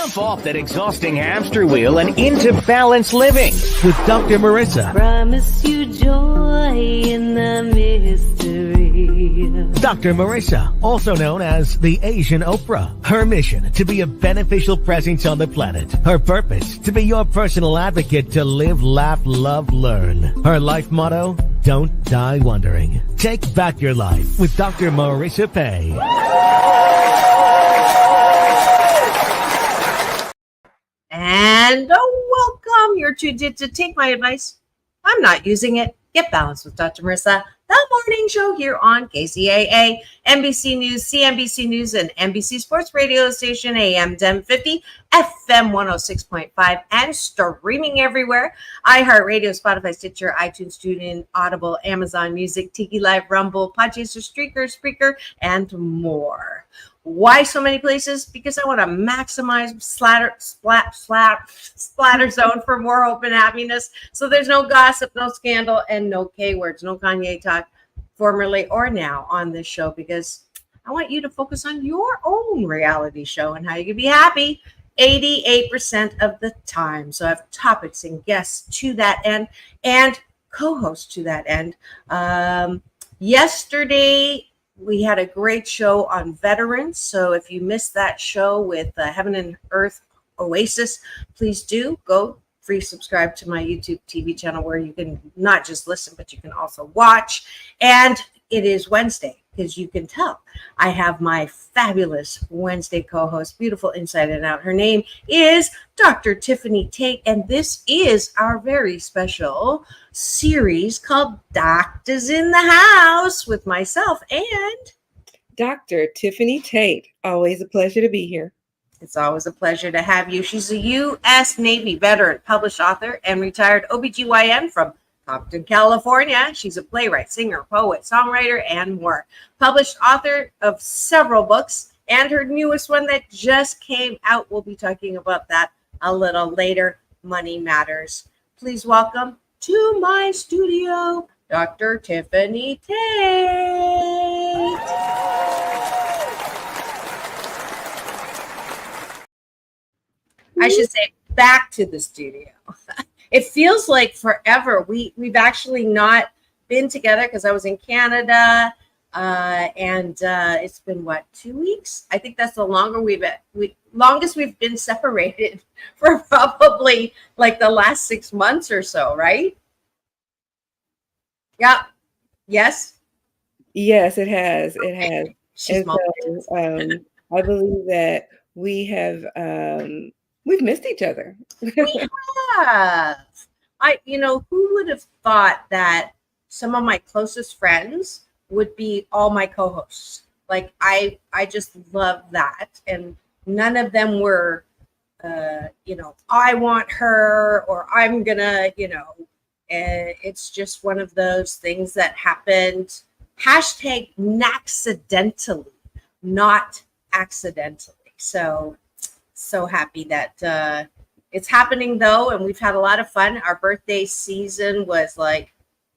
Jump off that exhausting hamster wheel and into balanced living with Dr. Marissa. Promise you joy in the mystery. Dr. Marissa, also known as the Asian Oprah. Her mission, to be a beneficial presence on the planet. Her purpose, to be your personal advocate to live, laugh, love, learn. Her life motto, don't die wondering. Take back your life with Dr. Marissa Pay. And welcome. You're tuned in to Take My Advice. I'm not using it. Get Balanced with Dr. Marissa, the morning show here on KCAA, NBC News, CNBC News, and NBC Sports Radio Station, AM 1050, FM 106.5, and streaming everywhere. iHeartRadio, Spotify, Stitcher, iTunes, TuneIn, Audible, Amazon Music, Tiki Live, Rumble, Podchaser, Spreaker, and more. Why so many places? Because I want to maximize splatter zone for more hope and happiness. So there's no gossip, no scandal, and no K words, no Kanye talk, formerly or now on this show, because I want you to focus on your own reality show and how you can be happy 88% of the time. So I have topics and guests to that end and co-hosts to that end. Yesterday, we had a great show on veterans. So if you missed that show with Heaven and Earth Oasis, please do go free subscribe to my YouTube TV channel, where you can not just listen, but you can also watch. And it is Wednesday, because you can tell I have my fabulous Wednesday co-host, beautiful inside and out. Her name is Dr. Tiffanie Tate, and this is our very special series called Doctors in the House with myself and Dr. Tiffanie Tate. Always a pleasure to be here. It's always a pleasure to have you. She's a U.S. Navy veteran, published author, and retired OBGyn from Compton, California. She's a playwright, singer, poet, songwriter, and more. Published author of several books, and her newest one that just came out. We'll be talking about that a little later. Money Matters. Please welcome to my studio, Dr. Tiffanie Tate. I should say back to the studio. It feels like forever. We've actually not been together because I was in Canada, and it's been 2 weeks? I think that's the longest we've been separated for probably like the last 6 months or so, right? Yeah. Yes. Yes, it has. It has. She's so, I believe that we have we've missed each other. We have. Who would have thought that some of my closest friends would be all my co-hosts? Like, I just love that. And none of them were, I want her, or I'm gonna, it's just one of those things that happened. #accidentally, not accidentally. So happy that it's happening, though, and we've had a lot of fun. Our birthday season was like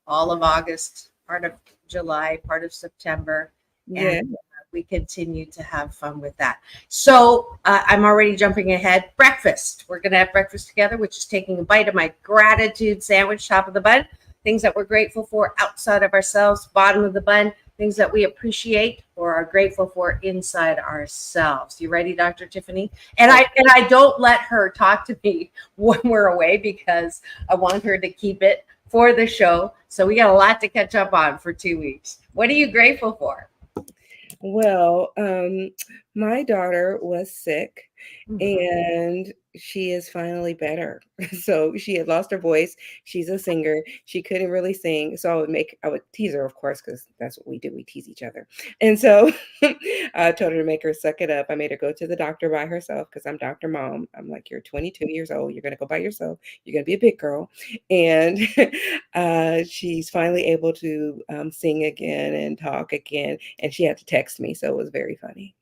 all of August, part of July, part of September, and we continue to have fun with that. So I'm already jumping ahead. Breakfast. We're going to have breakfast together, which is taking a bite of my gratitude sandwich, top of the bun, things that we're grateful for outside of ourselves, bottom of the bun, things that we appreciate or are grateful for inside ourselves. You ready, Dr. Tiffanie? And I don't let her talk to me when we're away, because I want her to keep it for the show. So we got a lot to catch up on for 2 weeks. What are you grateful for? Well, my daughter was sick, and she is finally better. So she had lost her voice. She's a singer. She couldn't really sing. So I would tease her, of course, because that's what we do. We tease each other. And so I told her to make her suck it up. I made her go to the doctor by herself, because I'm Dr. Mom. I'm like, you're 22 years old. You're going to go by yourself. You're going to be a big girl. And she's finally able to sing again and talk again. And she had to text me. So it was very funny.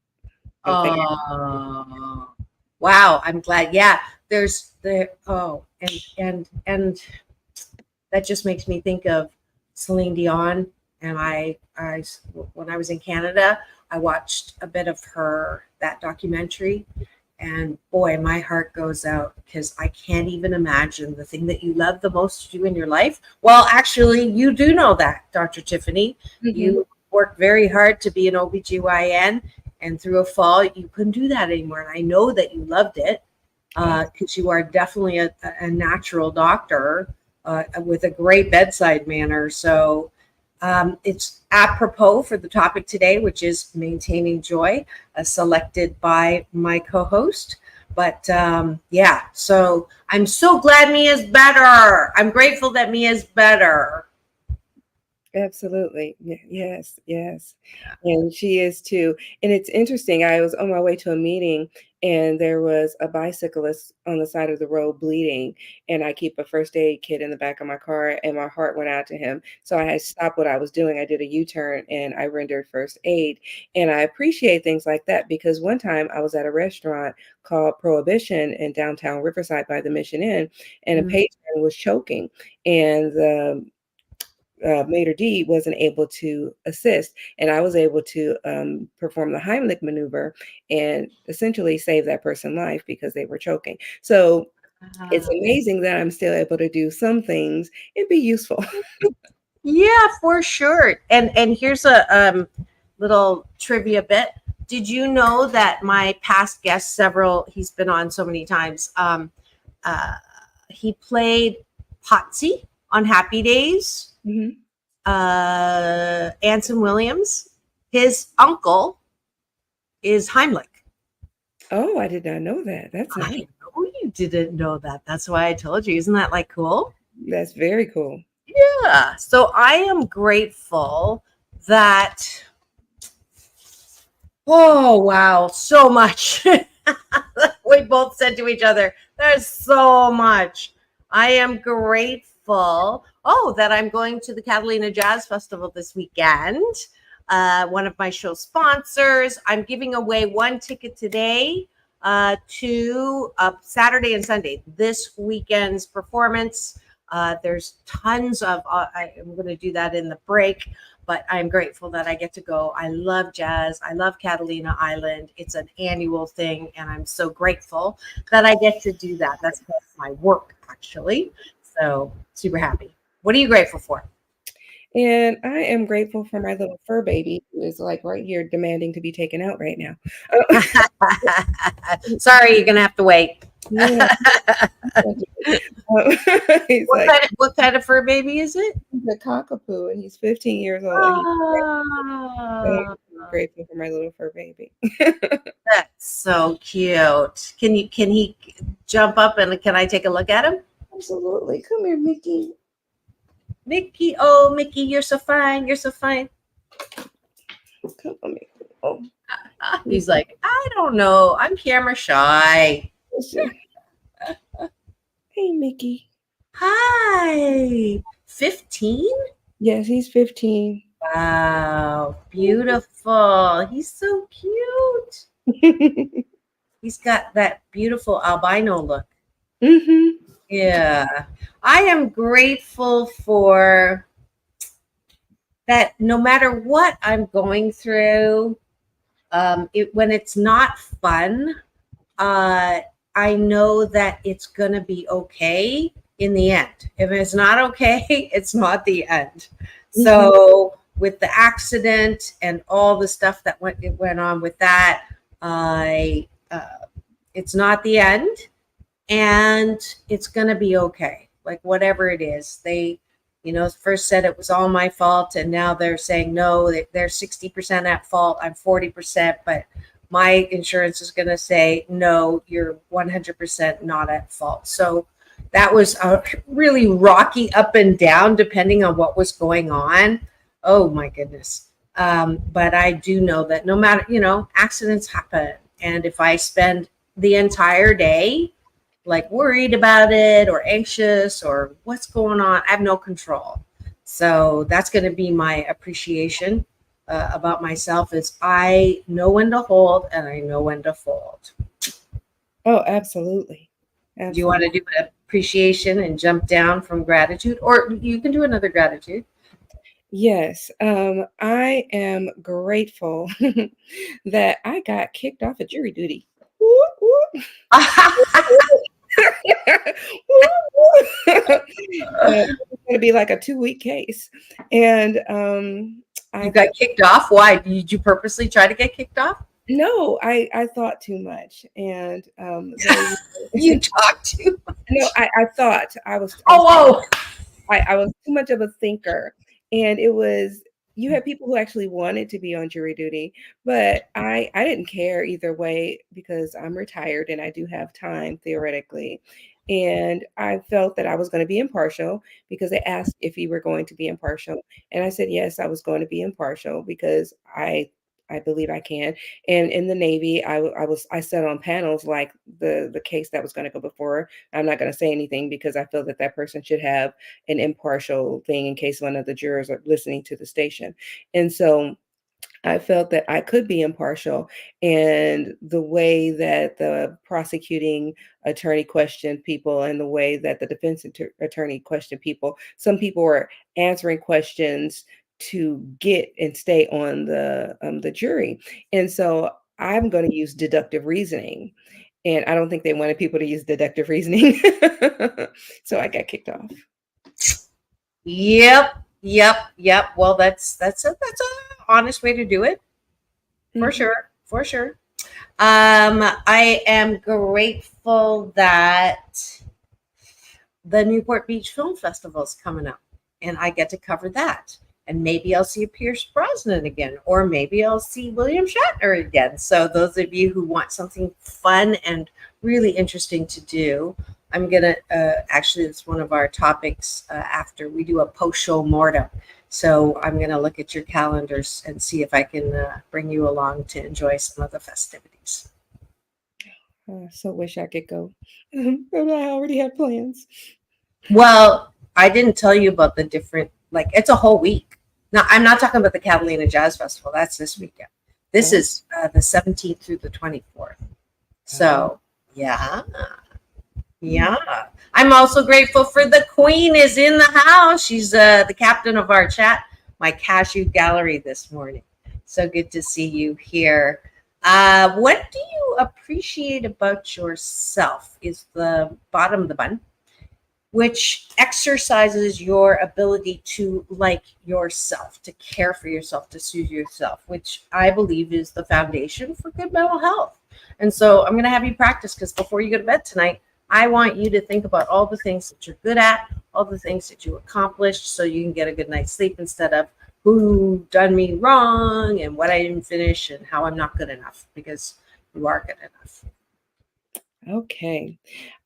Oh, wow. I'm glad. Yeah. There's and that just makes me think of Celine Dion. And I when I was in Canada, I watched a bit of that documentary, And boy, my heart goes out because I can't even imagine the thing that you love the most to do in your life. Well, actually, you do know that, Dr. Tiffanie. Mm-hmm. You worked very hard to be an OBGYN, and through a fall, you couldn't do that anymore. And I know that you loved it because you are definitely a natural doctor with a great bedside manner. So it's apropos for the topic today, which is maintaining joy, selected by my co-host. But yeah, so I'm so glad Mia's better. I'm grateful that Mia's better. Absolutely. Yes. And she is too. And it's interesting. I was on my way to a meeting and there was a bicyclist on the side of the road bleeding. And I keep a first aid kit in the back of my car and my heart went out to him. So I had stopped what I was doing. I did a U-turn and I rendered first aid. And I appreciate things like that because one time I was at a restaurant called Prohibition in downtown Riverside by the Mission Inn, and a patron was choking. And the maitre d' wasn't able to assist, and I was able to perform the Heimlich maneuver and essentially save that person's life because they were choking. So it's amazing that I'm still able to do some things and be useful. Yeah, for sure. And here's a little trivia bit. Did you know that my past guest, he's been on so many times, he played Potsy on Happy Days. Mm-hmm. Anson Williams, his uncle is Heimlich. Oh, I did not know that. I know you didn't know that. That's why I told you. Isn't that like cool? That's very cool. Yeah. So I am grateful that, oh, wow, so much. We both said to each other, there's so much. I am grateful. Oh, that I'm going to the Catalina Jazz Festival this weekend. One of my show sponsors. I'm giving away one ticket today to Saturday and Sunday, this weekend's performance. There's tons of, I'm going to do that in the break, but I'm grateful that I get to go. I love jazz. I love Catalina Island. It's an annual thing, and I'm so grateful that I get to do that. That's my work, actually. So super happy. What are you grateful for? And I am grateful for my little fur baby who is like right here demanding to be taken out right now. Sorry, you're going to have to wait. Yeah. What kind of fur baby is it? He's a cockapoo and he's 15 years old. I'm grateful for my little fur baby. That's so cute. Can he jump up and can I take a look at him? Absolutely. Come here, Mickey. Mickey, oh, Mickey, you're so fine. You're so fine. Come on, Mickey. Oh. He's like, I don't know. I'm camera shy. Hey, Mickey. Hi. 15? Yes, he's 15. Wow. Beautiful. He's so cute. He's got that beautiful albino look. Mm-hmm. Yeah. I am grateful for that no matter what I'm going through, when it's not fun, I know that it's going to be okay in the end. If it's not okay, it's not the end. Mm-hmm. So with the accident and all the stuff that went on with that, it's not the end. And it's going to be okay. Like whatever it is, they, first said it was all my fault. And now they're saying, no, they're 60% at fault. I'm 40%, but my insurance is going to say, no, you're 100% not at fault. So that was a really rocky up and down, depending on what was going on. Oh my goodness. But I do know that no matter, accidents happen. And if I spend the entire day like worried about it or anxious or what's going on, I have no control. So that's going to be my appreciation about myself is I know when to hold and I know when to fold. Oh, absolutely. Do you want to do an appreciation and jump down from gratitude, or you can do another gratitude? Yes. I am grateful that I got kicked off of jury duty. It's going to be like a 2-week case. And You got kicked off? Why? Did you purposely try to get kicked off? no, I thought too much. And You talked too much. no, I thought I was. Oh, I was too much of a thinker. And it was, you had people who actually wanted to be on jury duty, but I didn't care either way because I'm retired and I do have time theoretically. And I felt that I was going to be impartial because they asked if you were going to be impartial. And I said, yes, I was going to be impartial because I believe I can. And in the Navy, I sat on panels like the case that was going to go before. I'm not going to say anything because I feel that that person should have an impartial thing in case one of the jurors are listening to the station. And so I felt that I could be impartial, and the way that the prosecuting attorney questioned people and the way that the defense attorney questioned people, some people were answering questions to get and stay on the jury. And so I'm going to use deductive reasoning. And I don't think they wanted people to use deductive reasoning. So I got kicked off. Yep. Well, that's a honest way to do it. For sure. I am grateful that the Newport Beach Film Festival is coming up and I get to cover that. And maybe I'll see Pierce Brosnan again, or maybe I'll see William Shatner again. So those of you who want something fun and really interesting to do, I'm going to, actually, it's one of our topics after we do a post-show mortem. So I'm going to look at your calendars and see if I can bring you along to enjoy some of the festivities. I so wish I could go, but I already had plans. Well, I didn't tell you about the different, like, it's a whole week. Now, I'm not talking about the Catalina Jazz Festival. That's this weekend. This is the 17th through the 24th. So, yeah. I'm also grateful for the Queen is in the house. She's the captain of our chat, my cashew gallery this morning. So good to see you here. What do you appreciate about yourself is the bottom of the button, which exercises your ability to like yourself, to care for yourself, to soothe yourself, which I believe is the foundation for good mental health. And so I'm going to have you practice, because before you go to bed tonight, I want you to think about all the things that you're good at, all the things that you accomplished, so you can get a good night's sleep instead of who done me wrong and what I didn't finish and how I'm not good enough, because you are good enough. Okay.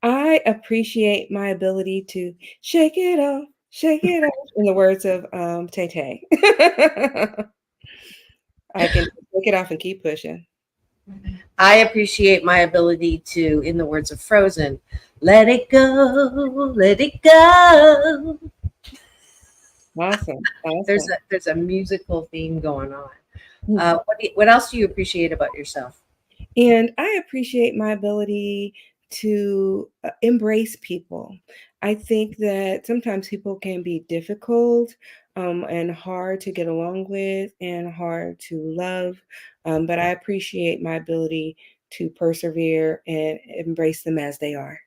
I appreciate my ability to shake it off, in the words of Tay. I can shake it off and keep pushing. I appreciate my ability to, in the words of Frozen, let it go, let it go. Awesome. There's a musical theme going on. What else do you appreciate about yourself? And I appreciate my ability to embrace people. I think that sometimes people can be difficult and hard to get along with and hard to love. But I appreciate my ability to persevere and embrace them as they are.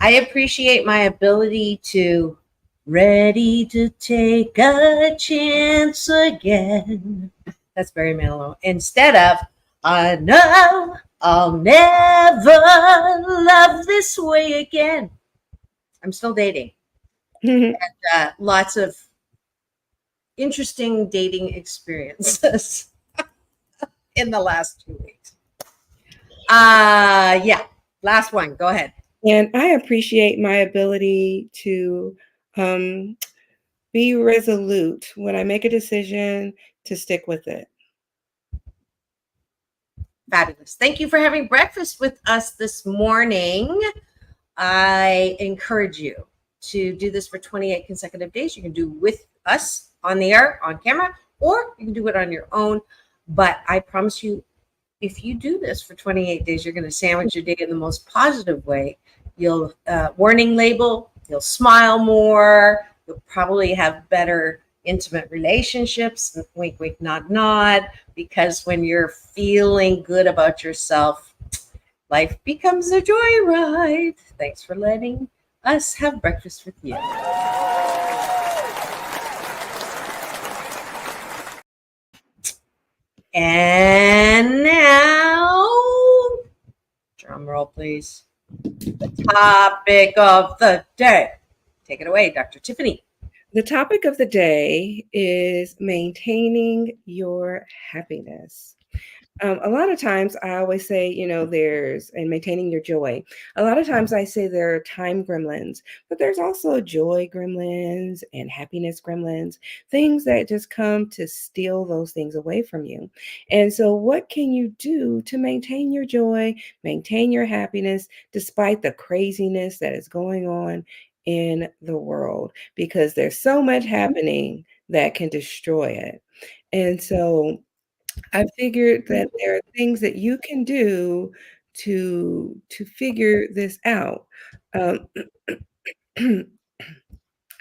I appreciate my ability to ready to take a chance again. That's very mellow. Instead of, I know I'll never love this way again. I'm still dating. And lots of interesting dating experiences in the last 2 weeks. Last one. Go ahead. And I appreciate my ability to be resolute when I make a decision to stick with it. Fabulous. Thank you for having breakfast with us this morning. I encourage you to do this for 28 consecutive days. You can do with us on the air, on camera, or you can do it on your own. But I promise you, if you do this for 28 days, you're going to sandwich your day in the most positive way. You'll warning label, you'll smile more, you'll probably have better intimate relationships, wink, wink, nod, nod, because when you're feeling good about yourself, life becomes a joyride. Thanks for letting us have breakfast with you. And now, drum roll, please. The topic of the day. Take it away, Dr. Tiffanie. The topic of the day is maintaining your happiness. A lot of times I always say, and maintaining your joy. A lot of times I say there are time gremlins, but there's also joy gremlins and happiness gremlins, things that just come to steal those things away from you. And so what can you do to maintain your joy, maintain your happiness, despite the craziness that is going on in the world? Because there's so much happening that can destroy it. And so I figured that there are things that you can do to figure this out. Um, and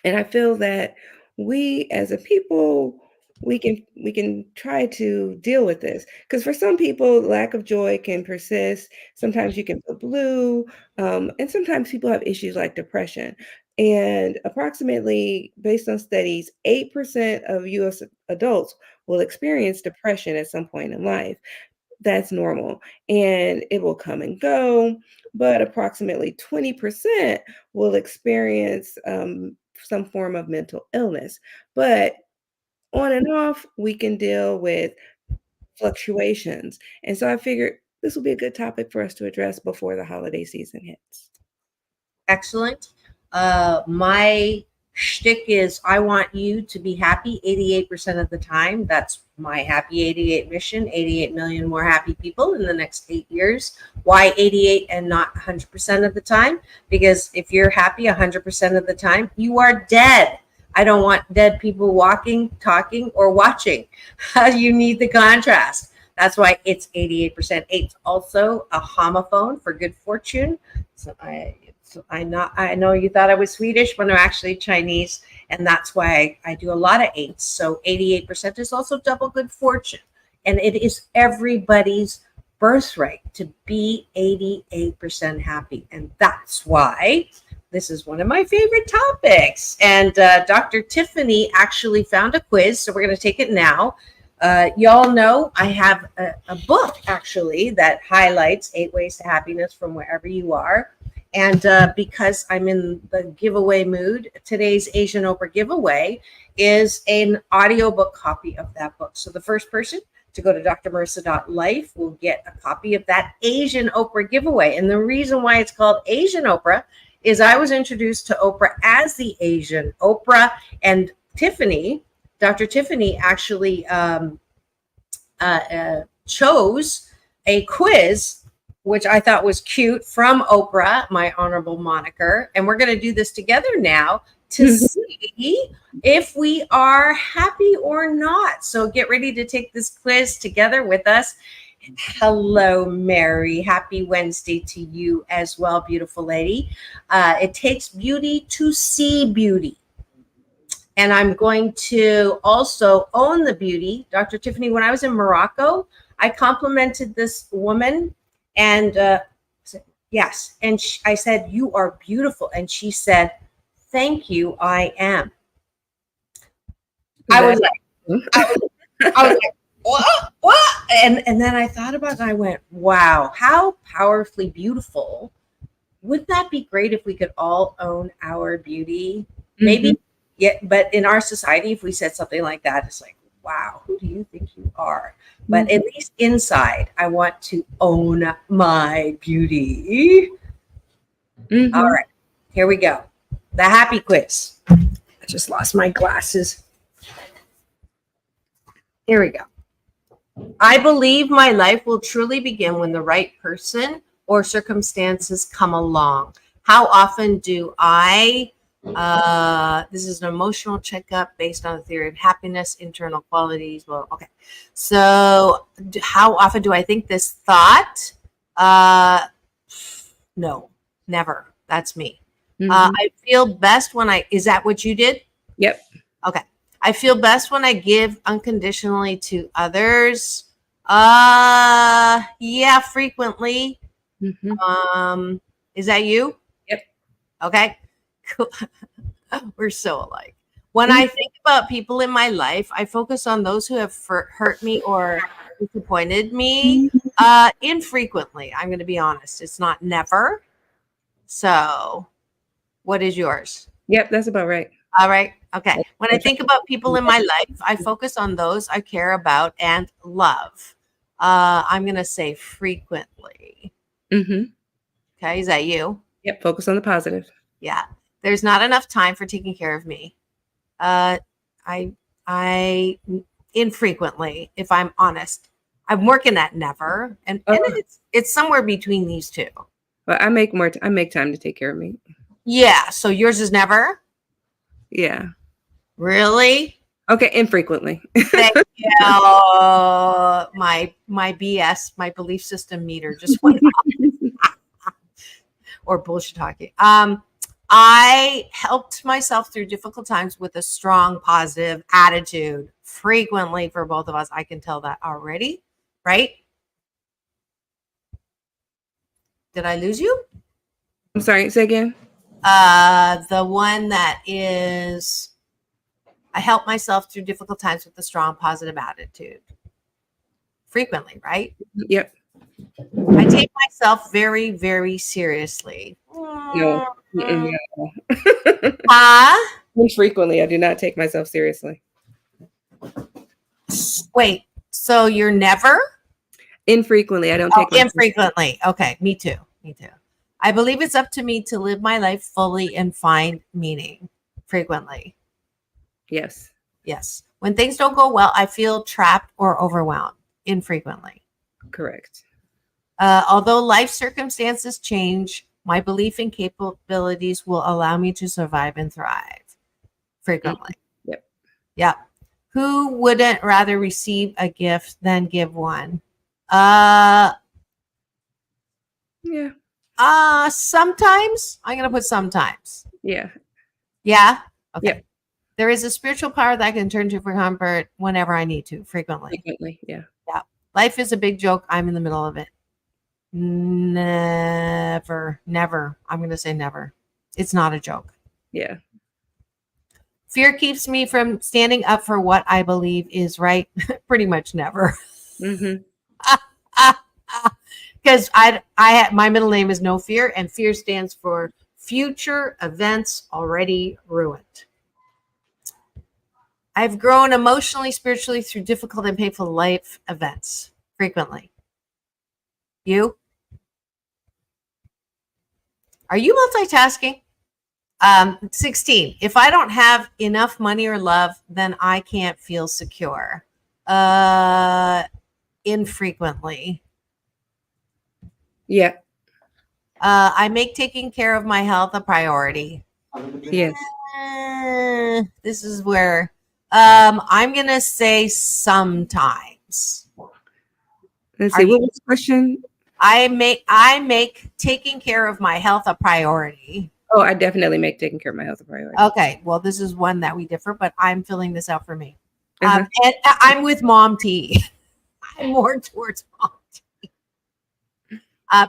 I feel that we as a people, we can try to deal with this, because for some people lack of joy can persist. Sometimes you can feel blue, and sometimes people have issues like depression. And approximately, based on studies, 8% of US adults will experience depression at some point in life. That's normal, and it will come and go, but approximately 20% will experience some form of mental illness. But on and off, we can deal with fluctuations. And so I figured this will be a good topic for us to address before the holiday season hits. Excellent. My shtick is I want you to be happy 88% of the time. That's my Happy 88 mission, 88 million more happy people in the next 8 years. Why 88 and not 100% of the time? Because if you're happy 100% of the time, you are dead. I don't want dead people walking, talking, or watching. You need the contrast. That's why it's 88%. It's also a homophone for good fortune. So I know you thought I was Swedish, but I'm actually Chinese, and that's why I do a lot of eights. So 88% is also double good fortune, and it is everybody's birthright to be 88% happy, and that's why this is one of my favorite topics. And Dr. Tiffanie actually found a quiz, so we're going to take it now. Y'all know I have a book actually that highlights 8 ways to happiness from wherever you are. And because I'm in the giveaway mood, today's Asian Oprah giveaway is an audiobook copy of that book. So the first person to go to drmarissa.life will get a copy of that Asian Oprah giveaway. And the reason why it's called Asian Oprah is I was introduced to Oprah as the Asian Oprah, and Tiffanie, Dr. Tiffanie actually chose a quiz, which I thought was cute, from Oprah, my honorable moniker. And we're going to do this together now to see if we are happy or not. So get ready to take this quiz together with us. Hello, Mary. Happy Wednesday to you as well, beautiful lady. It takes beauty to see beauty. And I'm going to also own the beauty. Dr. Tiffanie, when I was in Morocco, I complimented this woman. And yes, and I said, "You are beautiful." And she said, "Thank you, I am." I was like, what? And then I thought about it, and I went, wow, how powerfully beautiful. Wouldn't that be great if we could all own our beauty? Maybe, yeah, but in our society, if we said something like that, it's like, wow, who do you think you are? But at least inside, I want to own my beauty. All right, here we go. The happy quiz. I just lost my glasses. Here we go. I believe my life will truly begin when the right person or circumstances come along. How often do I... this is an emotional checkup based on the theory of happiness, internal qualities. Well, okay. So how often do I think this thought? No, never. That's me. I feel best when is that what you did? Yep. Okay. I feel best when I give unconditionally to others. Yeah, frequently. Is that you? Yep. Okay. Cool. We're so alike. When I think about people in my life, I focus on those who have hurt me or disappointed me infrequently. I'm going to be honest. It's not never. So what is yours? Yep, that's about right. All right. Okay. When I think about people in my life, I focus on those I care about and love. I'm going to say frequently. Okay. Is that you? Yep. Focus on the positive. Yeah. There's not enough time for taking care of me. I infrequently, if I'm honest, I'm working at never. And it's somewhere between these two. But I make time to take care of me. Yeah. So yours is never? Yeah. Really? Okay. Infrequently. Thank you. My BS, my belief system meter just went up. Or bullshit talking. I helped myself through difficult times with a strong, positive attitude frequently for both of us. I can tell that already, right? Did I lose you? I'm sorry. Say again. The one that is, I help myself through difficult times with a strong, positive attitude frequently, right? Yep. I take myself very, very seriously. No. Infrequently, I do not take myself seriously. Wait, so you're never? Infrequently, I don't take myself infrequently. Okay, me too. I believe it's up to me to live my life fully and find meaning frequently. Yes. When things don't go well, I feel trapped or overwhelmed infrequently. Correct. Although life circumstances change, my belief in capabilities will allow me to survive and thrive frequently. Yep. Who wouldn't rather receive a gift than give one? Yeah. Sometimes. I'm going to put sometimes. Yeah. Yeah? Okay. Yep. There is a spiritual power that I can turn to for comfort whenever I need to, frequently. Yeah. Life is a big joke. I'm in the middle of it. Never. I'm going to say never. It's not a joke. Yeah. Fear keeps me from standing up for what I believe is right. Pretty much never. Because my middle name is No Fear, and fear stands for future events already ruined. I've grown emotionally, spiritually through difficult and painful life events frequently. You? Are you multitasking? 16. If I don't have enough money or love, then I can't feel secure. Infrequently. Yeah. I make taking care of my health a priority. Yes. This is where I'm going to say sometimes. Let's see. What was the question? I make taking care of my health a priority. Oh, I definitely make taking care of my health a priority. Okay. Well, this is one that we differ, but I'm filling this out for me. And I'm with Mom T. I'm more towards Mom T.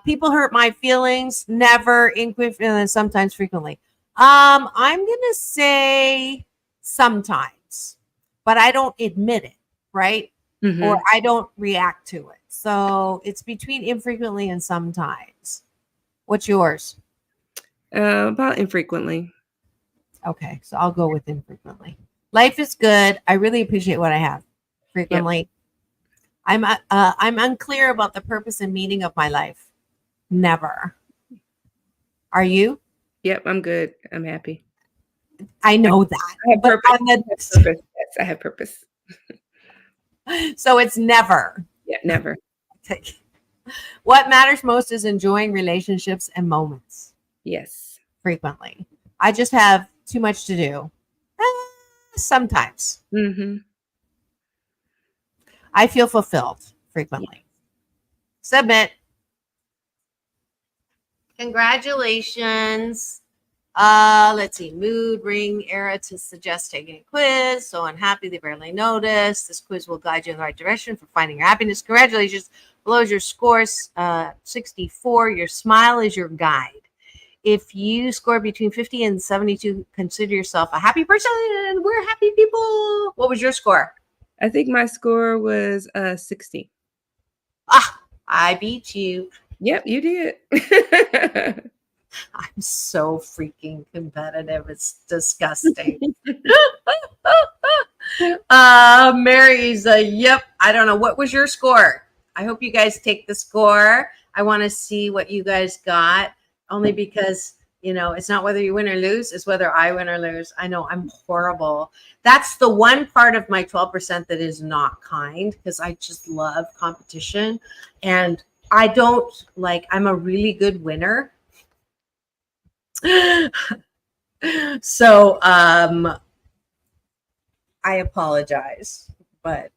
People hurt my feelings, never, and sometimes, frequently. I'm going to say sometimes, but I don't admit it, right? Or I don't react to it. So it's between infrequently and sometimes. What's yours? About infrequently. Okay, so I'll go with infrequently. Life is good. I really appreciate what I have. Frequently. Yep. I'm unclear about the purpose and meaning of my life. Never. Are you? Yep, I'm good. I'm happy. I know that. I have purpose. Yes, I have purpose. So it's never. Yeah, never. What matters most is enjoying relationships and moments. Yes. Frequently. I just have too much to do. Sometimes. I feel fulfilled frequently. Submit. Congratulations. Let's see. Mood, ring, era to suggest taking a quiz. So unhappy they barely noticed. This quiz will guide you in the right direction for finding your happiness. Congratulations. Below is your score, 64. Your smile is your guide. If you score between 50 and 72, consider yourself a happy person. We're happy people. What was your score? I think my score was 60. I beat you. Yep, you did. I'm so freaking competitive. It's disgusting. Mary's yep. I don't know. What was your score? I hope you guys take the score. I want to see what you guys got, only because, you know, it's not whether you win or lose, it's whether I win or lose. I know I'm horrible. That's the one part of my 12% that is not kind, because I just love competition. And I don't I'm a really good winner. So I apologize, but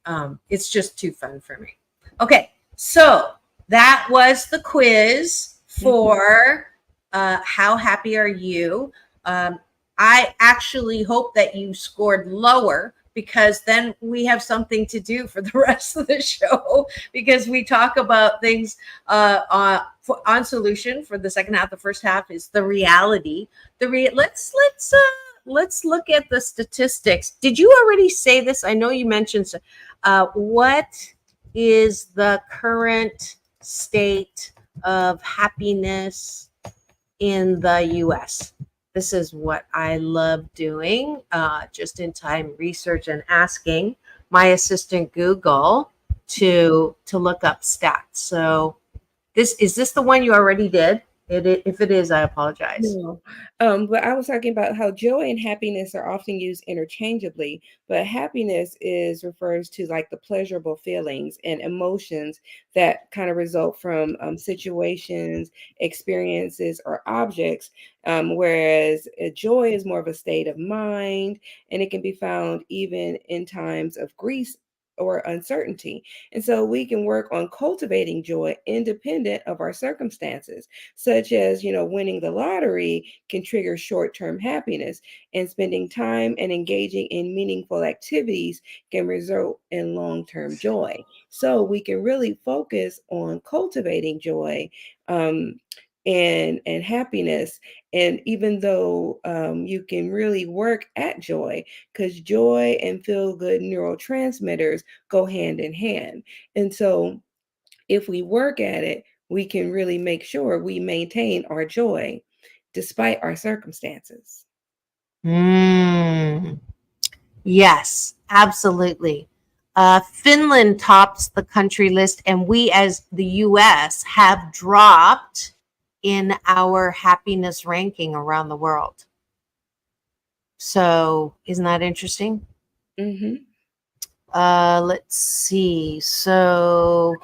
it's just too fun for me. Okay, so that was the quiz for how happy are you? I actually hope that you scored lower, because then we have something to do for the rest of the show, because we talk about things on solution for the second half. The first half is the reality. Let's look at the statistics. Did you already say this? I know you mentioned what is the current state of happiness in the US? This is what I love doing, just in time research and asking my assistant Google to look up stats. So is this the one you already did? If it is, I apologize. No. But I was talking about how joy and happiness are often used interchangeably, but happiness refers to the pleasurable feelings and emotions that kind of result from situations, experiences, or objects, whereas joy is more of a state of mind, and it can be found even in times of grief or uncertainty. And so we can work on cultivating joy independent of our circumstances, such as, winning the lottery can trigger short-term happiness, and spending time and engaging in meaningful activities can result in long-term joy. So we can really focus on cultivating joy and happiness. And even though you can really work at joy, because joy and feel good neurotransmitters go hand in hand. And so if we work at it, we can really make sure we maintain our joy despite our circumstances. Yes, absolutely. Finland tops the country list, and we as the US have dropped in our happiness ranking around the world. So isn't that interesting? Mm-hmm. Let's see. So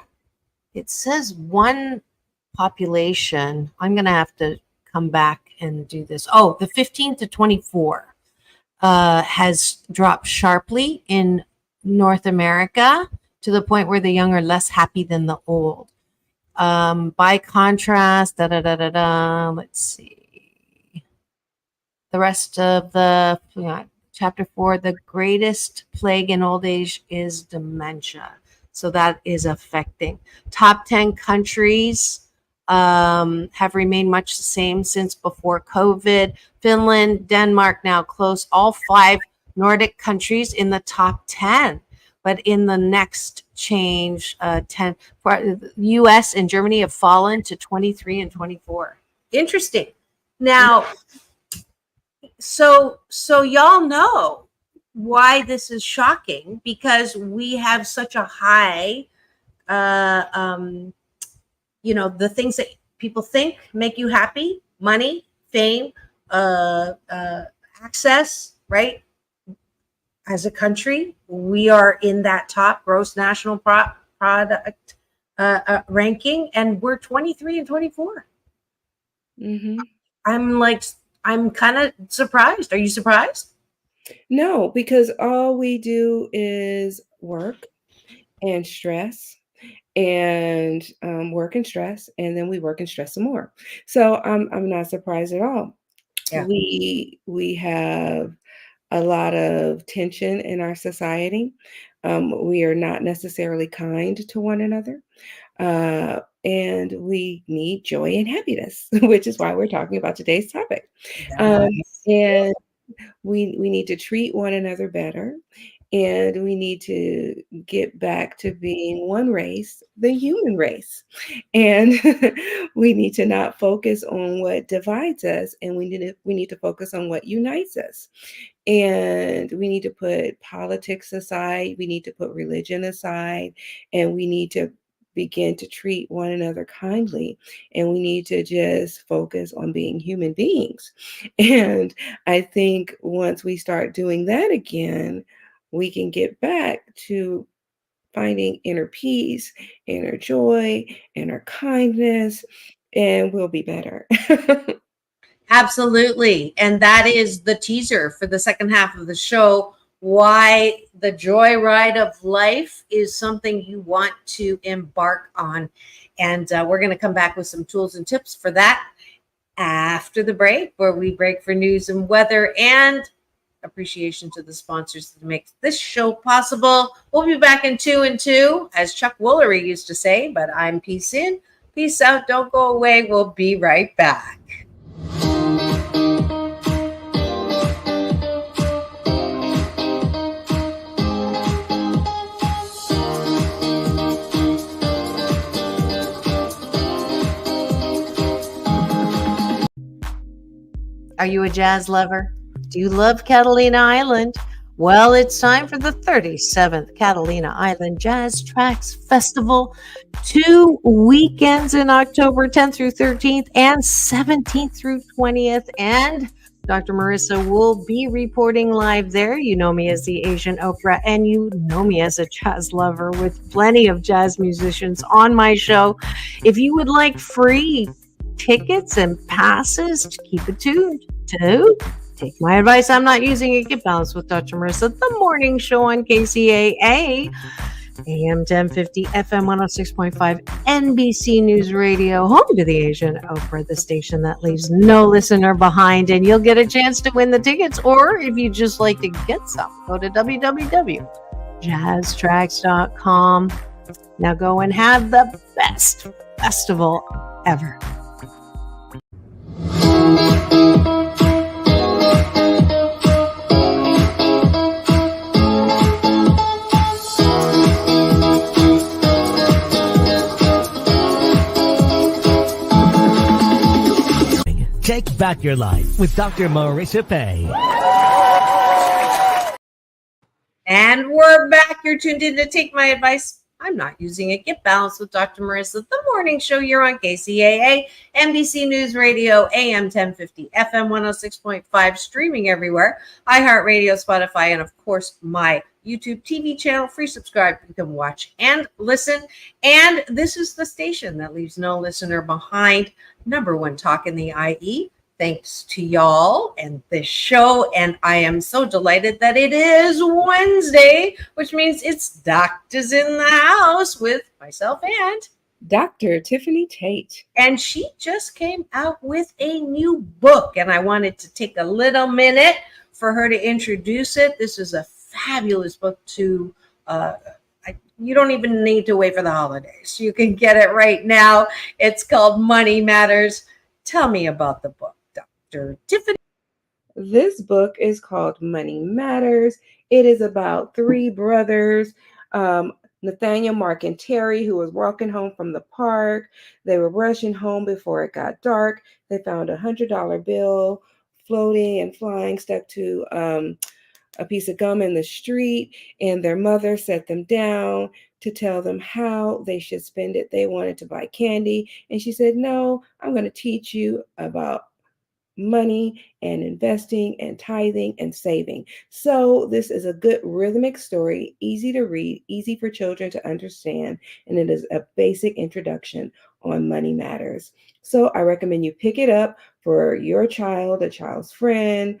it says one population. I'm going to have to come back and do this. Oh, the 15 to 24 has dropped sharply in North America, to the point where the young are less happy than the old. By contrast, let's see. The rest of the chapter 4, the greatest plague in old age is dementia. So that is affecting. Top 10 countries have remained much the same since before COVID. Finland, Denmark now close. All 5 Nordic countries in the top 10. But in the next change, 10 for US and Germany have fallen to 23 and 24. Interesting. Now, so y'all know why this is shocking, because we have such a high, the things that people think make you happy: money, fame, access, right? As a country, we are in that top gross national product ranking, and we're 23 and 24. Mm-hmm. I'm kind of surprised. Are you surprised? No, because all we do is work and stress and work and stress, and then we work and stress some more. So I'm not surprised at all. Yeah. We have a lot of tension in our society. We are not necessarily kind to one another. And we need joy and happiness, which is why we're talking about today's topic. And we need to treat one another better, and we need to get back to being one race, the human race. And we need to not focus on what divides us, and we need to focus on what unites us. And we need to put politics aside, we need to put religion aside, and we need to begin to treat one another kindly. And we need to just focus on being human beings. And I think once we start doing that again, we can get back to finding inner peace, inner joy, inner kindness, and we'll be better. Absolutely. And that is the teaser for the second half of the show. Why the joyride of life is something you want to embark on. And we're going to come back with some tools and tips for that after the break, where we break for news and weather and appreciation to the sponsors that make this show possible. We'll be back in 2 and 2, as Chuck Woolery used to say, but I'm peace in, peace out. Don't go away. We'll be right back. Are you a jazz lover? Do you love Catalina Island? Well, it's time for the 37th Catalina Island Jazz Tracks Festival. 2 weekends in October 10th through 13th and 17th through 20th. And Dr. Marissa will be reporting live there. You know me as the Asian Oprah, and you know me as a jazz lover with plenty of jazz musicians on my show. If you would like free tickets and passes, to keep it tuned to Take My Advice, I'm Not Using It, Get Balanced with Dr. Marissa, the morning show on KCAA, AM 1050, FM 106.5, NBC News Radio, home to the Asian Oprah, the station that leaves no listener behind. And you'll get a chance to win the tickets, or if you just like to get some, go to www.jazztracks.com. Now go and have the best festival ever. Take back your life with Dr. Marissa Pay. And we're back. You're tuned in to Take My Advice, I'm Not Using It, Get Balanced with Dr. Marissa, the morning show here on KCAA, NBC News Radio, AM 1050, FM 106.5, streaming everywhere, iHeartRadio, Spotify, and of course, my YouTube TV channel. Free subscribe. You can watch and listen. And this is the station that leaves no listener behind. #1 talk in the IE. Thanks to y'all and this show. And I am so delighted that it is Wednesday, which means it's Doctors in the House with myself and Dr. Tiffanie Tate. And she just came out with a new book, and I wanted to take a little minute for her to introduce it. This is a fabulous book to you don't even need to wait for the holidays. You can get it right now. It's called Money Matters. Tell me about the book, Dr. Tiffanie. This book is called Money Matters. It is about 3 brothers, Nathaniel, Mark, and Terry, who was walking home from the park. They were rushing home before it got dark. They found a $100 bill floating and flying, stuck to a piece of gum in the street, and their mother set them down to tell them how they should spend it. They wanted to buy candy, and she said, "No, I'm going to teach you about money and investing and tithing and saving." So this is a good rhythmic story, easy to read, easy for children to understand, and it is a basic introduction on money matters. So I recommend you pick it up for your child, a child's friend,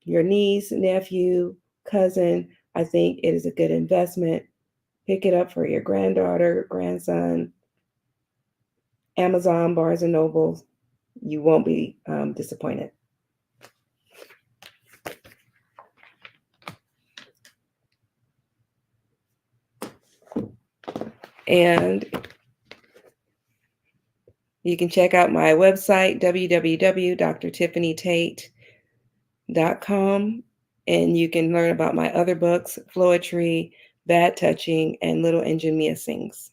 your niece, nephew, cousin. I think it is a good investment. Pick it up for your granddaughter, grandson. Amazon, Barnes and Noble. You won't be disappointed. And You can check out my website, www.drtiffanitate.com, and you can learn about my other books, Floetry, Bad Touching, and Little Engine Mia Sings.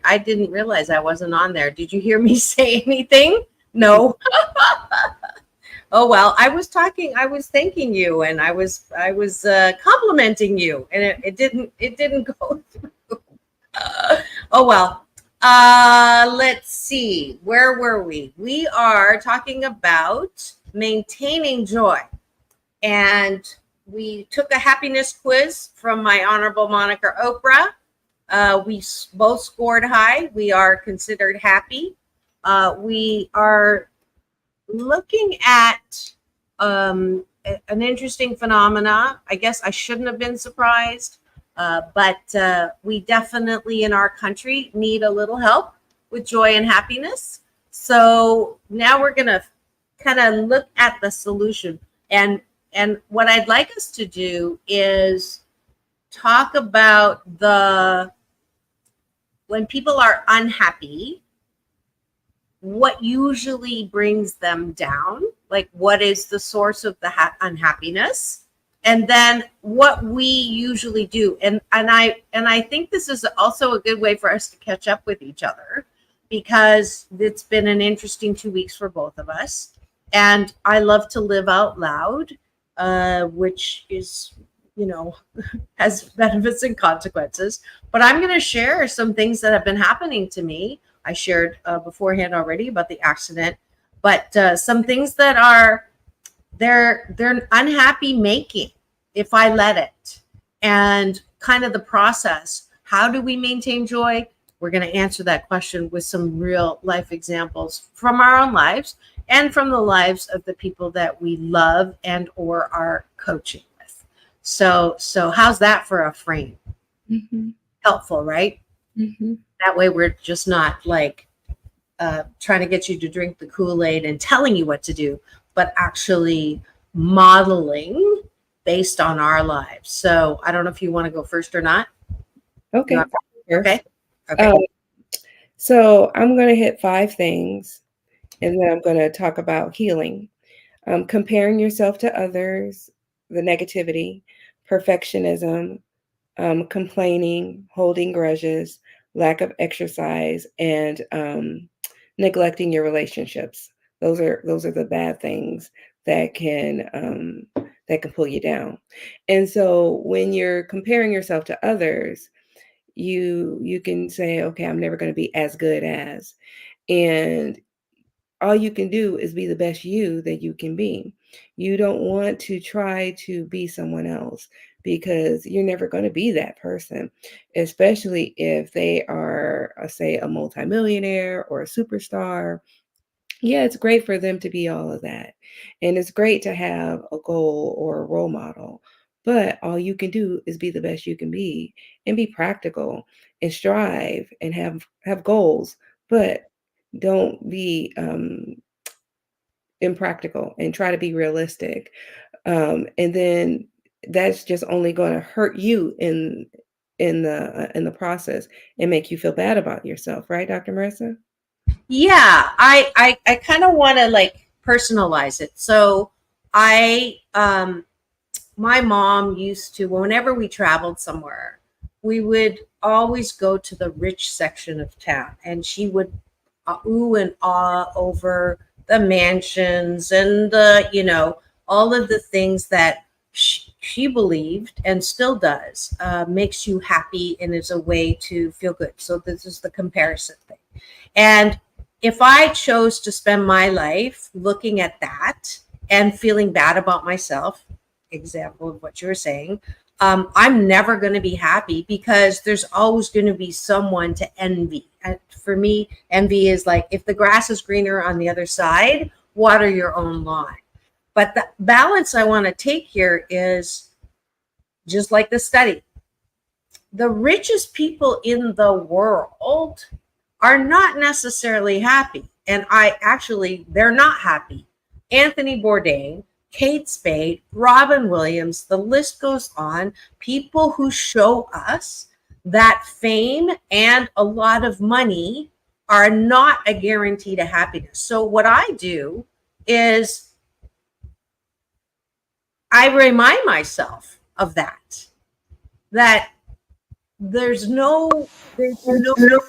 I didn't realize I wasn't on there. Did you hear me say anything? No. Oh well, I was thanking you, and I was complimenting you, and it didn't go through. Oh well. Let's see. Where were we? We are talking about maintaining joy, and we took a happiness quiz from my honorable moniker Oprah. We both scored high. We are considered happy. We are looking at an interesting phenomena. I guess I shouldn't have been surprised, but we definitely in our country need a little help with joy and happiness. So now we're going to kind of look at the solution. And what I'd like us to do is talk about when people are unhappy, what usually brings them down, like what is the source of the unhappiness, and then what we usually do. And I think this is also a good way for us to catch up with each other, because it's been an interesting 2 weeks for both of us. And I love to live out loud, which is, has benefits and consequences. But I'm going to share some things that have been happening to me. I shared beforehand already about the accident, but some things that they're unhappy making if I let it, and kind of the process. How do we maintain joy? We're going to answer that question with some real life examples from our own lives and from the lives of the people that we love and or are coaching with. So how's that for a frame? Mm-hmm. Helpful, right? Mm-hmm. That way we're just not like trying to get you to drink the Kool-Aid and telling you what to do, but actually modeling based on our lives. So I don't know if you want to go first or not. Okay. Okay. So I'm going to hit 5 things, and then I'm going to talk about healing. Comparing yourself to others, the negativity, perfectionism, complaining, holding grudges, lack of exercise, and neglecting your relationships. Those are the bad things that can pull you down. And so when you're comparing yourself to others, you can say, okay, I'm never going to be as good as, and all you can do is be the best you that you can be. You don't want to try to be someone else, because you're never going to be that person, especially if they are, say, a multimillionaire or a superstar. Yeah, it's great for them to be all of that. And it's great to have a goal or a role model. But all you can do is be the best you can be, and be practical and strive and have goals, but don't be impractical, and try to be realistic. And then that's just only going to hurt you in the process and make you feel bad about yourself, right, Dr. Marissa? Yeah, I kind of want to like personalize it. So my mom used to, whenever we traveled somewhere, we would always go to the rich section of town, and she would ooh and ah over the mansions and the, all of the things that she believed and still does, makes you happy and is a way to feel good. So this is the comparison thing. And if I chose to spend my life looking at that and feeling bad about myself, example of what you were saying, I'm never going to be happy, because there's always going to be someone to envy. And for me, envy is like, if the grass is greener on the other side, water your own lawn. But the balance I want to take here is just like the study, the richest people in the world are not necessarily happy. And they're not happy. Anthony Bourdain, Kate Spade, Robin Williams, the list goes on. People who show us that fame and a lot of money are not a guarantee to happiness. So what I do is I remind myself of that there's no value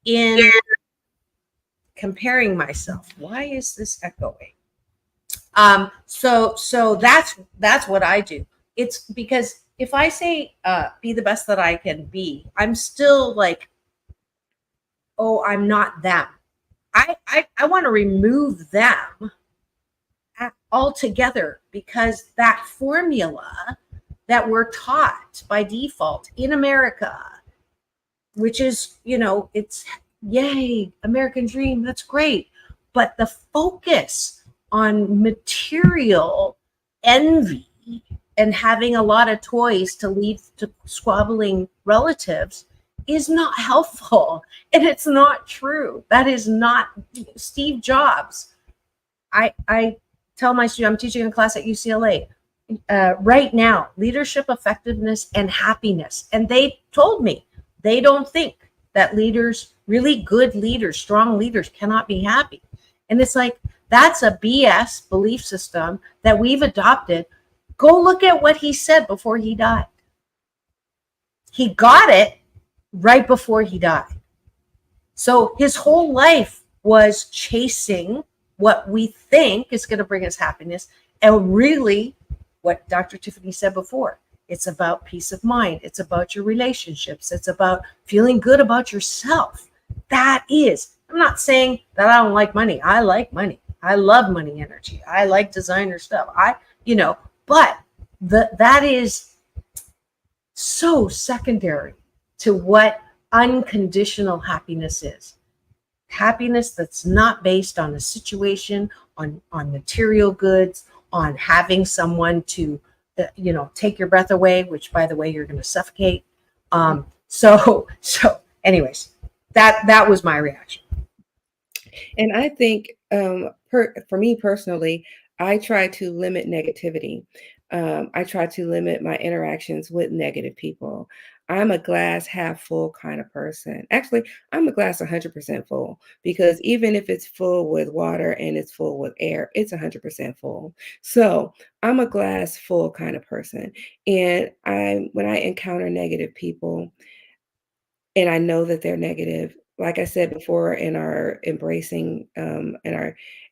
in comparing myself. Why is this echoing? So that's what I do. It's because if I say be the best that I can be, I'm still like, oh, I'm not them. I want to remove them altogether, because that formula that we're taught by default in America, which is, it's yay, American dream, that's great. But the focus on material envy and having a lot of toys to lead to squabbling relatives is not helpful. And it's not true. That is not Steve Jobs. I tell my students, I'm teaching a class at UCLA right now, leadership, effectiveness, and happiness. And they told me they don't think that leaders, really good leaders, strong leaders, cannot be happy. And it's like, that's a BS belief system that we've adopted. Go look at what he said before he died. He got it right before he died. So his whole life was chasing what we think is going to bring us happiness. And really, what Dr. Tiffanie said before, it's about peace of mind. It's about your relationships. It's about feeling good about yourself. That is, I'm not saying that I don't like money. I like money. I love money energy. I like designer stuff. But that is so secondary to what unconditional happiness is. Happiness that's not based on a situation, on material goods, on having someone to, take your breath away, which, by the way, you're going to suffocate. So anyways, that was my reaction. And I think for me personally, I try to limit negativity. I try to limit my interactions with negative people. I'm a glass half full kind of person. Actually, I'm a glass 100% full, because even if it's full with water and it's full with air, it's 100% full. So I'm a glass full kind of person. And when I encounter negative people and I know that they're negative, like I said before in our embracing, in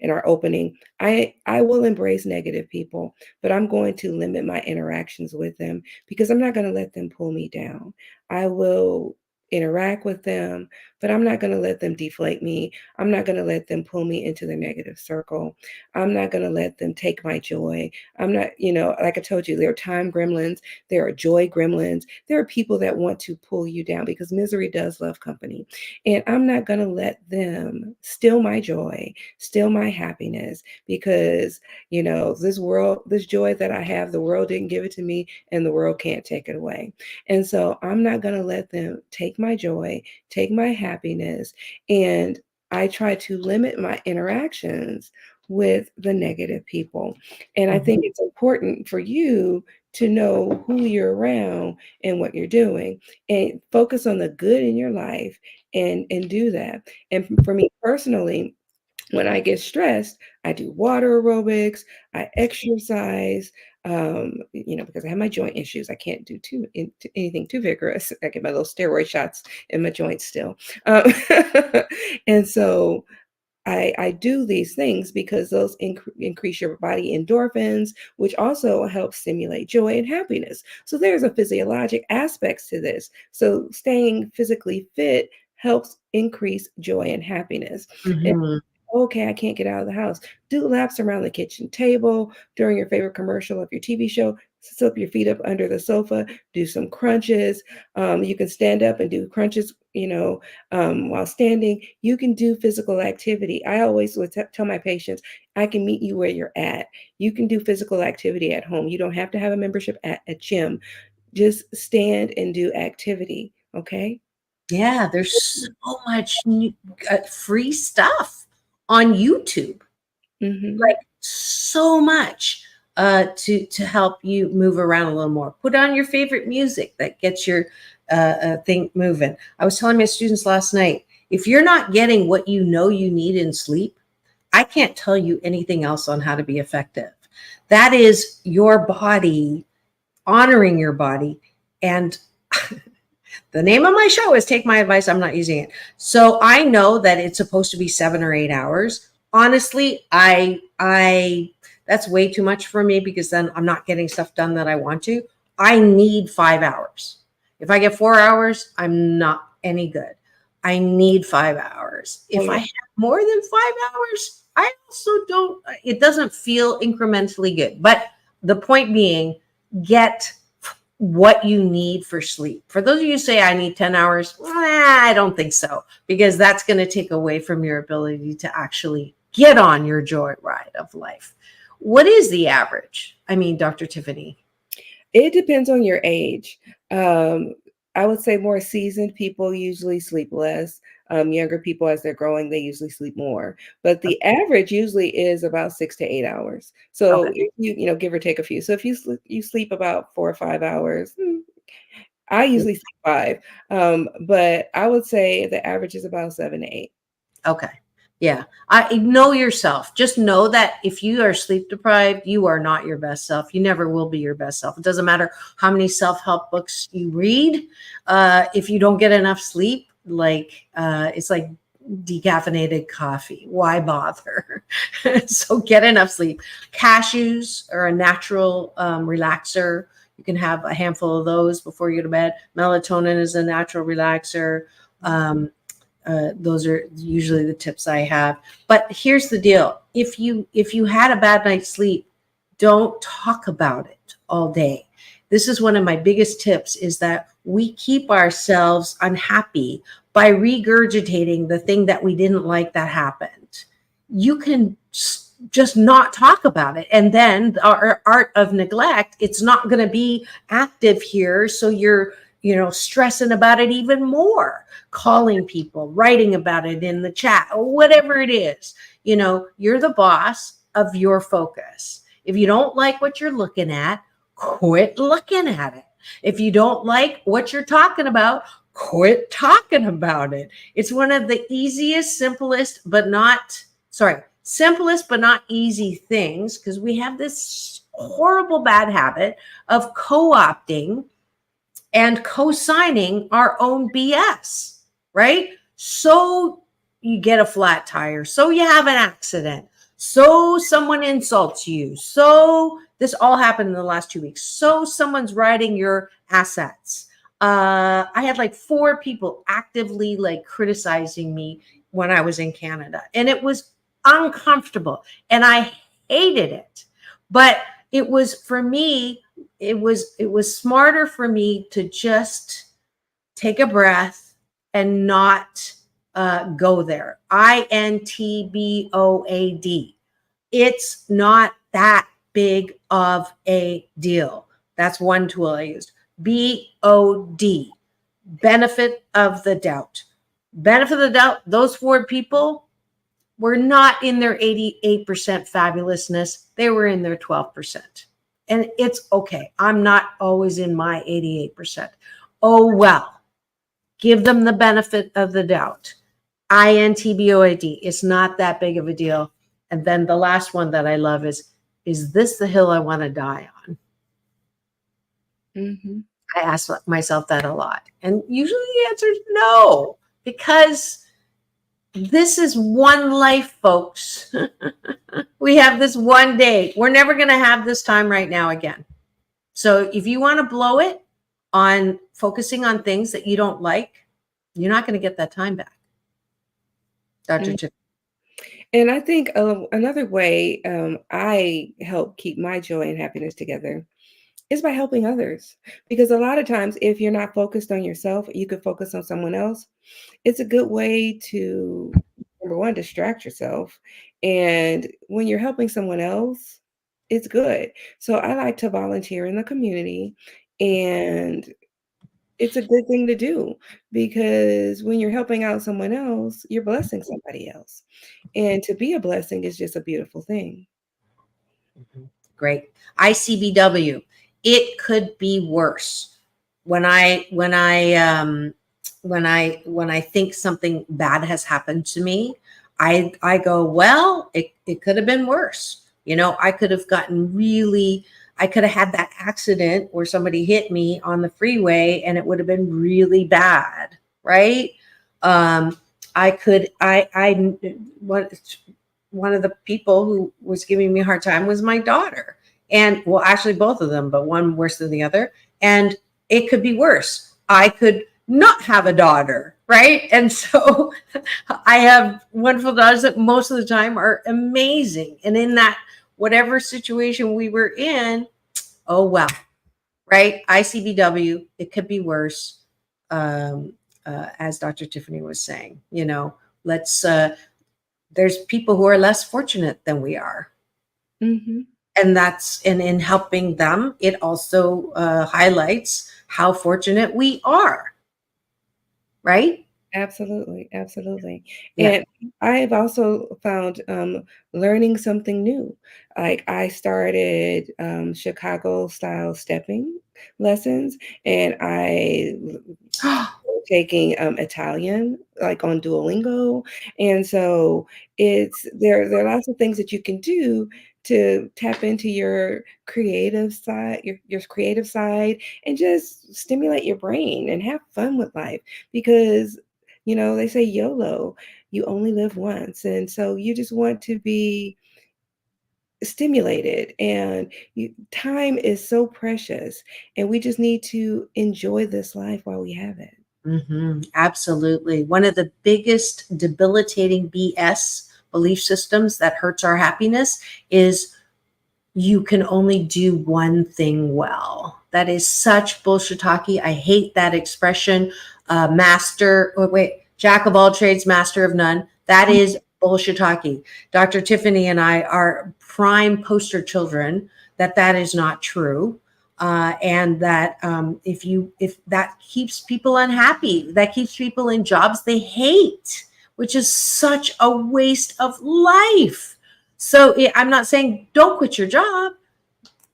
our opening, I will embrace negative people, but I'm going to limit my interactions with them, because I'm not going to let them pull me down. I will interact with them, but I'm not going to let them deflate me. I'm not going to let them pull me into their negative circle. I'm not going to let them take my joy. I'm not, like I told you, there are time gremlins, there are joy gremlins. There are people that want to pull you down, because misery does love company. And I'm not going to let them steal my joy, steal my happiness, because, this world, this joy that I have, the world didn't give it to me, and the world can't take it away. And so I'm not going to let them take my joy, take my happiness. And I try to limit my interactions with the negative people. And I think it's important for you to know who you're around and what you're doing, and focus on the good in your life and do that. And for me personally, when I get stressed, I do water aerobics, I exercise, because I have my joint issues. I can't do anything too vigorous. I get my little steroid shots in my joints still. And so I do these things because those increase your body endorphins, which also helps stimulate joy and happiness. So there's a physiologic aspects to this. So staying physically fit helps increase joy and happiness. And okay, I can't get out of the house. Do laps around the kitchen table during your favorite commercial of your TV show. slip your feet up under the sofa, do some crunches. You can stand up and do crunches, while standing. You can do physical activity. I always would tell my patients, I can meet you where you're at. You can do physical activity at home. You don't have to have a membership at a gym. Just stand and do activity. Okay. Yeah, there's so much free stuff on YouTube. Mm-hmm. Like so much to help you move around a little more. Put on your favorite music that gets your thing moving. I was telling my students last night, if you're not getting what you know you need in sleep, I can't tell you anything else on how to be effective. That is your body, honoring your body. And the name of my show is Take My Advice. I'm not using it. So I know that it's supposed to be 7 or 8 hours. Honestly, I that's way too much for me, because then I'm not getting stuff done that I want to. I need 5 hours. If I get 4 hours, I'm not any good. I need 5 hours. If I have more than 5 hours, I also don't, it doesn't feel incrementally good. But the point being, get what you need for sleep. For those of you who say I need 10 hours, I don't think so, because that's going to take away from your ability to actually get on your joy ride of life. What is the average? I mean, Dr. Tiffanie. It depends on your age. I would say more seasoned people usually sleep less. Younger people, as they're growing, they usually sleep more. But the average usually is about 6 to 8 hours. So if you give or take a few. So if you sleep about 4 or 5 hours, I usually sleep 5. But I would say the average is about 7 to 8. Okay. Yeah. I know yourself. Just know that if you are sleep deprived, you are not your best self. You never will be your best self. It doesn't matter how many self-help books you read. If you don't get enough sleep, it's like decaffeinated coffee. Why bother? So get enough sleep. Cashews are a natural relaxer. You can have a handful of those before you go to bed. Melatonin is a natural relaxer. Those are usually the tips I have. But here's the deal. If you had a bad night's sleep, don't talk about it all day. This is one of my biggest tips, is that we keep ourselves unhappy by regurgitating the thing that we didn't like that happened. You can just not talk about it. And then our art of neglect, it's not going to be active here. So you're stressing about it even more, calling people, writing about it in the chat, or whatever it is. You're the boss of your focus. If you don't like what you're looking at, quit looking at it. If you don't like what you're talking about, quit talking about it. It's one of the simplest but not easy things, because we have this horrible bad habit of co-opting and co-signing our own BS, right? So you get a flat tire, so you have an accident, so someone insults you, so this all happened in the last 2 weeks, so someone's riding your assets. I had like 4 people actively criticizing me when I was in Canada, and it was uncomfortable and I hated it. But it was, for me, it was smarter for me to just take a breath and not go there. INTBOAD. It's not that big of a deal. That's one tool I used. BOD. Benefit of the doubt. Benefit of the doubt. Those 4 people were not in their 88% fabulousness. They were in their 12%. And it's okay. I'm not always in my 88%. Oh, well, give them the benefit of the doubt. INTBOAD. It's not that big of a deal. And then the last one that I love is this the hill I want to die on? Mm-hmm. I ask myself that a lot. And usually the answer is no, because this is one life, folks. We have this one day. We're never going to have this time right now again. So if you want to blow it on focusing on things that you don't like, you're not going to get that time back. Dr. Chip. And I think another way I help keep my joy and happiness together Is by helping others. Because a lot of times, if you're not focused on yourself, you could focus on someone else. It's a good way to, number one, distract yourself. And when you're helping someone else, it's good. So I like to volunteer in the community, and it's a good thing to do because when you're helping out someone else, you're blessing somebody else. And to be a blessing is just a beautiful thing. Great. ICBW. It could be worse. When I think something bad has happened to me, I go, well, it could have been worse. You know, I could have had that accident where somebody hit me on the freeway and it would have been really bad. Right. One of the people who was giving me a hard time was my daughter. And well, actually both of them, but one worse than the other. And it could be worse. I could not have a daughter, right? And so I have wonderful daughters that most of the time are amazing. And in that, whatever situation we were in, oh, well, right? ICBW, it could be worse. As Dr. Tiffanie was saying, you know, there's people who are less fortunate than we are. Mm-hmm. And in helping them, it also highlights how fortunate we are. Right? Absolutely. Absolutely. Yeah. And I've also found learning something new. Like I started Chicago style stepping lessons, and I taking Italian, like on Duolingo. And so there are lots of things that you can do to tap into your creative side, your creative side, and just stimulate your brain and have fun with life. Because, you know, they say YOLO, you only live once. And so you just want to be stimulated, and time is so precious, and we just need to enjoy this life while we have it. Mm-hmm. Absolutely. One of the biggest debilitating BS belief systems that hurts our happiness is you can only do one thing well. That is such bullshit-talky. I hate that expression. Jack of all trades, master of none. That is bullshit-talky. Dr. Tiffanie and I are prime poster children that is not true. And that if that keeps people unhappy, that keeps people in jobs they hate, which is such a waste of life. So I'm not saying don't quit your job.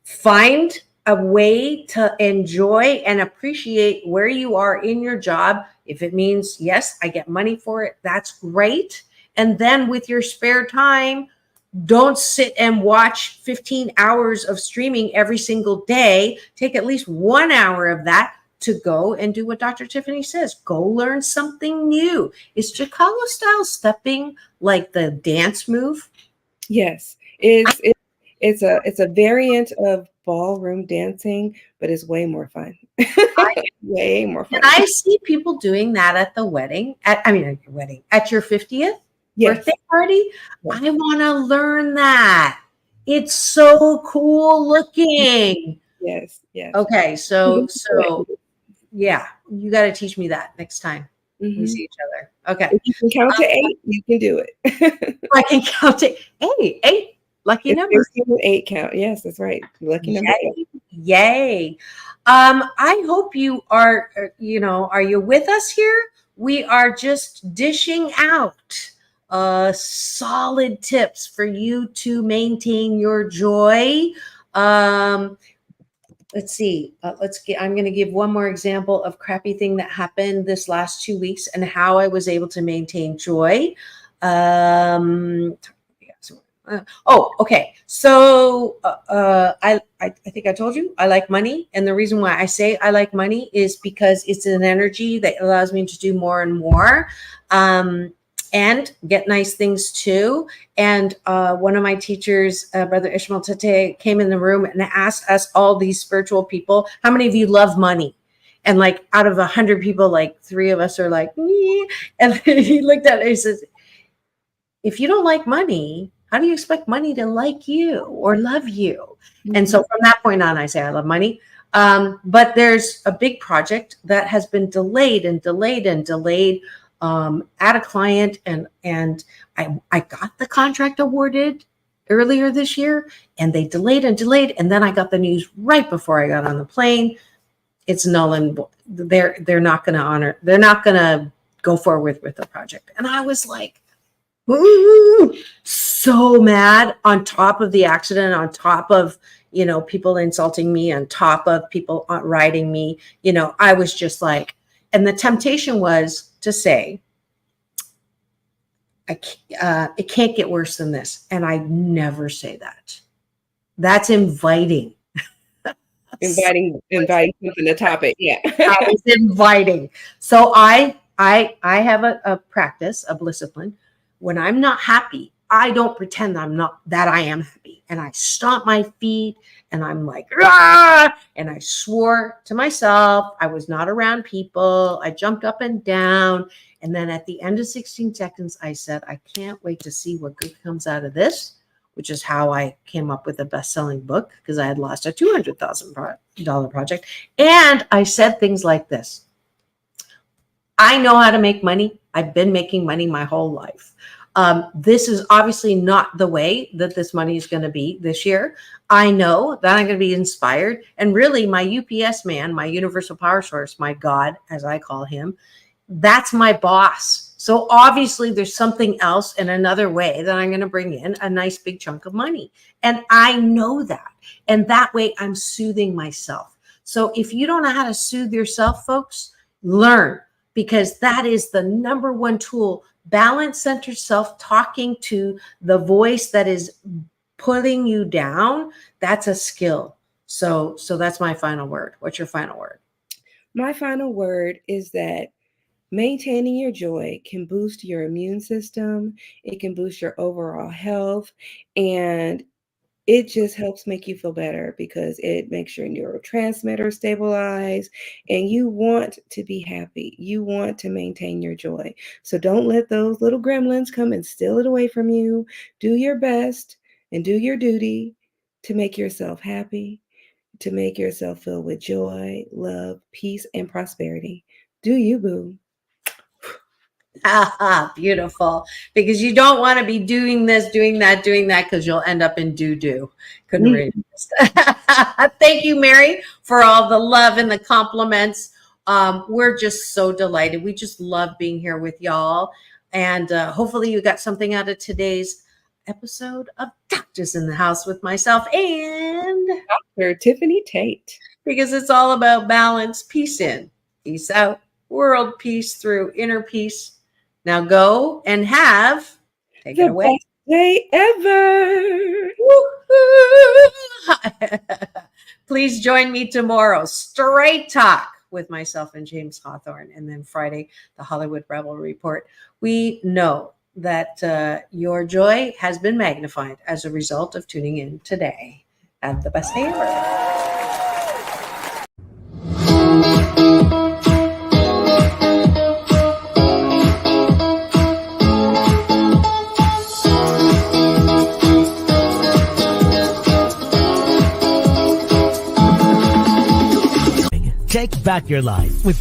Find a way to enjoy and appreciate where you are in your job. If it means, yes, I get money for it, that's great. And then with your spare time, don't sit and watch 15 hours of streaming every single day. Take at least 1 hour of that to go and do what Dr. Tiffanie says. Go learn something new. Is Chicago style stepping like the dance move? Yes, it's a variant of ballroom dancing, but it's way more fun. Way more fun. And I see people doing that at the wedding. At your 50th birthday party. Yes. I want to learn that. It's so cool looking. Yes. Okay, so yeah, you got to teach me that next time we see each other. Okay. If you can count to 8, you can do it. I can count to 8. Lucky number. 8 count. Yes, that's right. Lucky number 8. Yay. I hope you are, are you with us here? We are just dishing out solid tips for you to maintain your joy. Let's see. I'm going to give one more example of crappy thing that happened this last 2 weeks and how I was able to maintain joy. Okay. So I think I told you I like money. And the reason why I say I like money is because it's an energy that allows me to do more and more. And get nice things too. And one of my teachers, Brother Ishmael Tate, came in the room and asked us all these spiritual people, how many of you love money? And like out of 100 people, like 3 of us are like, nee. And he looked at it and he says, if you don't like money, how do you expect money to like you or love you? And so from that point on, I say I love money. But there's a big project that has been delayed at a client, and I got the contract awarded earlier this year, and they delayed, and then I got the news right before I got on the plane. It's null and void. They're not going to go forward with the project. And I was like, ooh, so mad, on top of the accident, on top of, people insulting me, on top of people writing me, I was just like, and the temptation was to say, it can't get worse than this. And I never say that. That's inviting. Inviting something to top it. Yeah. I was inviting. So I have a practice, a discipline. When I'm not happy, I don't pretend that I am happy. And I stomp my feet and I'm like, ah! And I swore to myself. I was not around people. I jumped up and down. And then at the end of 16 seconds, I said, I can't wait to see what good comes out of this, which is how I came up with a best-selling book, because I had lost a $200,000 project. And I said things like this: I know how to make money. I've been making money my whole life. This is obviously not the way that this money is going to be this year. I know that I'm going to be inspired. And really, my UPS man, my universal power source, my God, as I call him, that's my boss. So obviously there's something else in another way that I'm going to bring in a nice big chunk of money. And I know that. And that way I'm soothing myself. So if you don't know how to soothe yourself, folks, learn, because that is the number one tool. Balance, center self, talking to the voice that is putting you down. That's a skill. So that's my final word. What's your final word? My final word is that maintaining your joy can boost your immune system. It can boost your overall health, and it just helps make you feel better because it makes your neurotransmitters stabilize, and you want to be happy. You want to maintain your joy. So don't let those little gremlins come and steal it away from you. Do your best and do your duty to make yourself happy, to make yourself filled with joy, love, peace, and prosperity. Do you, boo? Beautiful. Because you don't want to be doing this, doing that, because you'll end up in doo-doo. Couldn't read this. Thank you, Mary, for all the love and the compliments. We're just so delighted. We just love being here with y'all. And hopefully you got something out of today's episode of Doctors in the House with myself and Dr. Tiffanie Tate. Because it's all about balance, peace in, peace out, world peace through inner peace. Now go and take it away. Best day ever. Please join me tomorrow. Straight talk with myself and James Hawthorne. And then Friday, the Hollywood Rebel Report. We know that your joy has been magnified as a result of tuning in today. Have the best day ever. Take back your life with